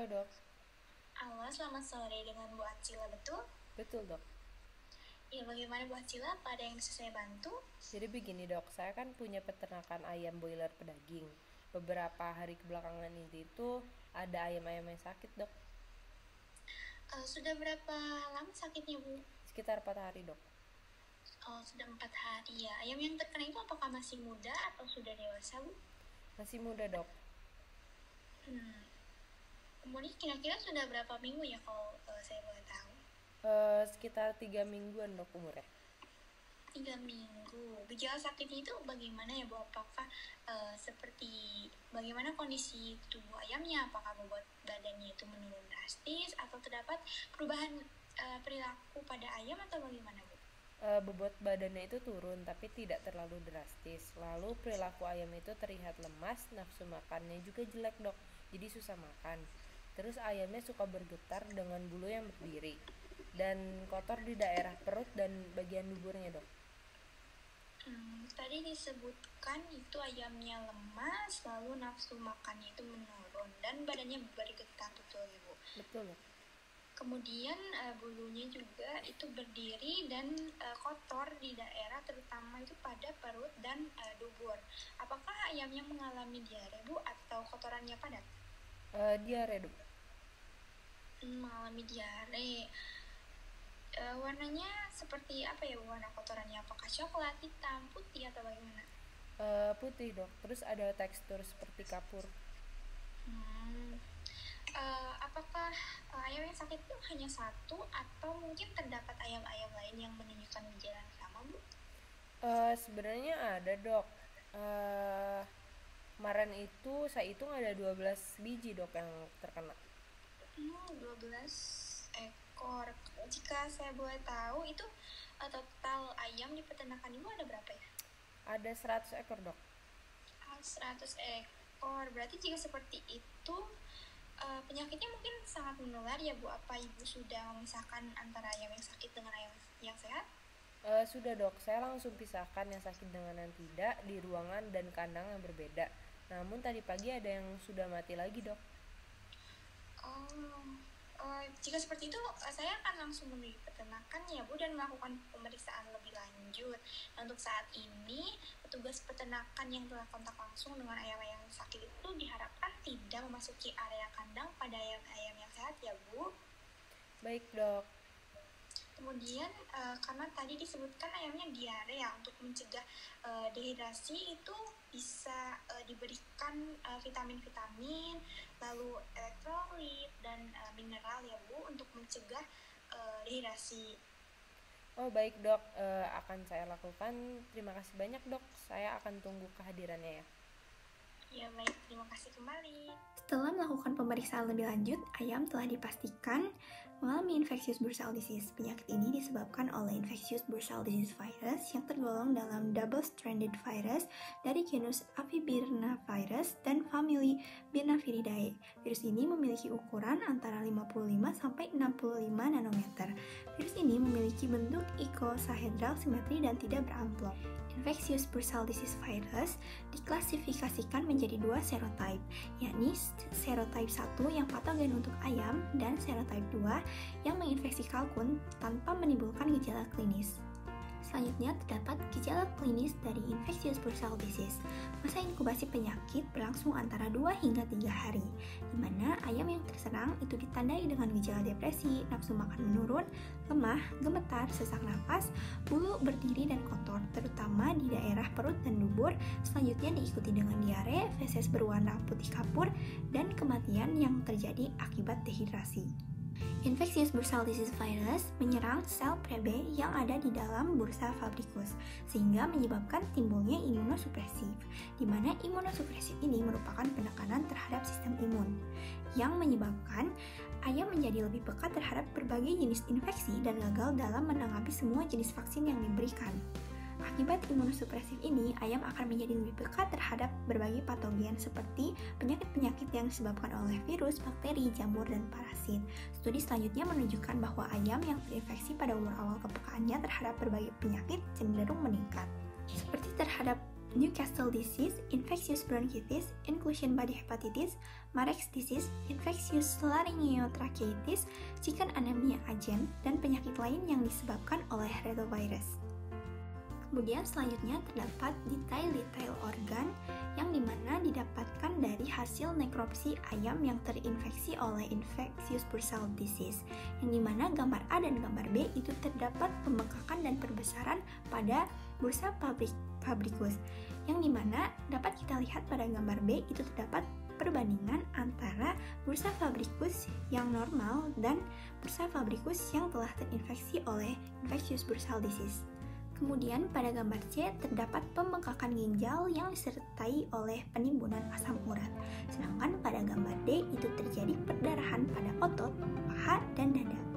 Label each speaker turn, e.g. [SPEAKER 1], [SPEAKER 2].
[SPEAKER 1] Halo dok.
[SPEAKER 2] Halo, selamat sore dengan Bu Acila, betul?
[SPEAKER 1] Betul dok.
[SPEAKER 2] Ya, bagaimana Bu Acila? Apa ada yang bisa saya bantu?
[SPEAKER 1] Jadi begini dok, saya kan punya peternakan ayam broiler pedaging. Beberapa hari kebelakangan ini tuh ada ayam-ayam yang sakit dok.
[SPEAKER 2] Sudah berapa lama sakitnya, Bu?
[SPEAKER 1] Sekitar 4 hari dok.
[SPEAKER 2] Oh, sudah 4 hari ya. Ayam yang terkena itu apakah masih muda atau sudah dewasa, Bu?
[SPEAKER 1] Masih muda dok.
[SPEAKER 2] Hmm. Kemudian kira-kira sudah berapa minggu ya kalau saya boleh tahu?
[SPEAKER 1] Sekitar 3 mingguan dok umurnya.
[SPEAKER 2] 3 minggu. Gejala sakitnya itu bagaimana ya, Bu? Apakah seperti bagaimana kondisi tubuh ayamnya? Apakah bobot badannya itu menurun drastis atau terdapat perubahan perilaku pada ayam atau bagaimana, Bu?
[SPEAKER 1] Bobot badannya itu turun tapi tidak terlalu drastis. Lalu perilaku ayam itu terlihat lemas, nafsu makannya juga jelek dok. Jadi susah makan. Terus ayamnya suka bergetar dengan bulu yang berdiri dan kotor di daerah perut dan bagian duburnya dok.
[SPEAKER 2] Tadi disebutkan itu ayamnya lemas, lalu nafsu makannya itu menurun dan badannya bergetar, betul ya, Bu?
[SPEAKER 1] Betul dok.
[SPEAKER 2] Kemudian bulunya juga itu berdiri dan kotor di daerah terutama itu pada perut dan dubur. Apakah ayamnya mengalami diare, Bu, atau kotorannya padat?
[SPEAKER 1] Diare dok.
[SPEAKER 2] Mengalami diare. Warnanya seperti apa ya, Bu, warna kotorannya? Apakah coklat, hitam, putih, atau bagaimana?
[SPEAKER 1] Putih dok. Terus ada tekstur seperti kapur.
[SPEAKER 2] Hmm. Apakah ayam yang sakit itu hanya satu atau mungkin terdapat ayam-ayam lain yang menunjukkan gejala yang sama, Bu?
[SPEAKER 1] Sebenarnya ada dok. Kemarin itu saya hitung ada 12 biji dok yang terkena.
[SPEAKER 2] 12 ekor. Jika saya boleh tahu, itu total ayam di peternakan Ibu ada berapa ya?
[SPEAKER 1] Ada 100 ekor dok.
[SPEAKER 2] 100 ekor. Berarti jika seperti itu, penyakitnya mungkin sangat menular ya, Bu? Apa Ibu sudah memisahkan antara ayam yang sakit dengan ayam yang sehat?
[SPEAKER 1] Sudah dok, saya langsung pisahkan yang sakit dengan yang tidak di ruangan dan kandang yang berbeda. Namun tadi pagi ada yang sudah mati lagi dok.
[SPEAKER 2] Jika seperti itu, saya akan langsung menuju peternakan ya, Bu, dan melakukan pemeriksaan lebih lanjut. Untuk saat ini, petugas peternakan yang telah kontak langsung dengan ayam-ayam sakit itu diharapkan tidak memasuki area kandang pada ayam-ayam yang sehat ya, Bu.
[SPEAKER 1] Baik dok.
[SPEAKER 2] Kemudian karena tadi disebutkan ayamnya diare ya, untuk mencegah dehidrasi itu bisa diberikan vitamin-vitamin, lalu elektrolit dan mineral ya, Bu, untuk mencegah dehidrasi.
[SPEAKER 1] Oh baik dok, akan saya lakukan. Terima kasih banyak dok. Saya akan tunggu kehadirannya ya.
[SPEAKER 2] Ya baik, terima kasih kembali. Setelah melakukan pemeriksaan lebih lanjut, ayam telah dipastikan mengalami infectious bursal disease. Penyakit ini disebabkan oleh infectious bursal disease virus yang tergolong dalam double-stranded virus dari genus Avivirnavirus dan famili Birnaviridae. Virus ini memiliki ukuran antara 55 sampai 65 nanometer. Virus ini memiliki bentuk icosahedral simetri dan tidak beramplop. Infectious bursal disease virus diklasifikasikan menjadi dua serotype, yakni serotype 1 yang patogen untuk ayam dan serotype 2 yang menginfeksi kalkun tanpa menimbulkan gejala klinis. Selanjutnya, terdapat gejala klinis dari infectious bursal disease. Masa inkubasi penyakit berlangsung antara 2 hingga 3 hari, di mana ayam yang terserang itu ditandai dengan gejala depresi, nafsu makan menurun, lemah, gemetar, sesak napas, bulu berdiri dan kotor, terutama di daerah perut dan dubur. Selanjutnya diikuti dengan diare, feses berwarna putih kapur, dan kematian yang terjadi akibat dehidrasi. Infectious bursal disease virus menyerang sel Prebe yang ada di dalam bursa fabricus, sehingga menyebabkan timbulnya imunosupresif, di mana imunosupresif ini merupakan penekanan terhadap sistem imun, yang menyebabkan ayam menjadi lebih peka terhadap berbagai jenis infeksi dan gagal dalam menanggapi semua jenis vaksin yang diberikan. Akibat imunosupresif ini, ayam akan menjadi lebih peka terhadap berbagai patogen seperti penyakit-penyakit yang disebabkan oleh virus, bakteri, jamur, dan parasit. Studi selanjutnya menunjukkan bahwa ayam yang terinfeksi pada umur awal kepekaannya terhadap berbagai penyakit cenderung meningkat. Seperti terhadap Newcastle disease, infectious bronchitis, inclusion body hepatitis, Marek's disease, infectious laryngeotracheitis, chicken anemia agen, dan penyakit lain yang disebabkan oleh retrovirus. Kemudian selanjutnya terdapat detail-detail organ yang dimana didapatkan dari hasil nekropsi ayam yang terinfeksi oleh infectious bursal disease, yang dimana gambar A dan gambar B itu terdapat pembengkakan dan perbesaran pada bursa fabricus, yang dimana dapat kita lihat pada gambar B itu terdapat perbandingan antara bursa fabricus yang normal dan bursa fabricus yang telah terinfeksi oleh infectious bursal disease. Kemudian pada gambar C terdapat pembengkakan ginjal yang disertai oleh penimbunan asam urat. Sedangkan pada gambar D itu terjadi perdarahan pada otot, paha, dan dada.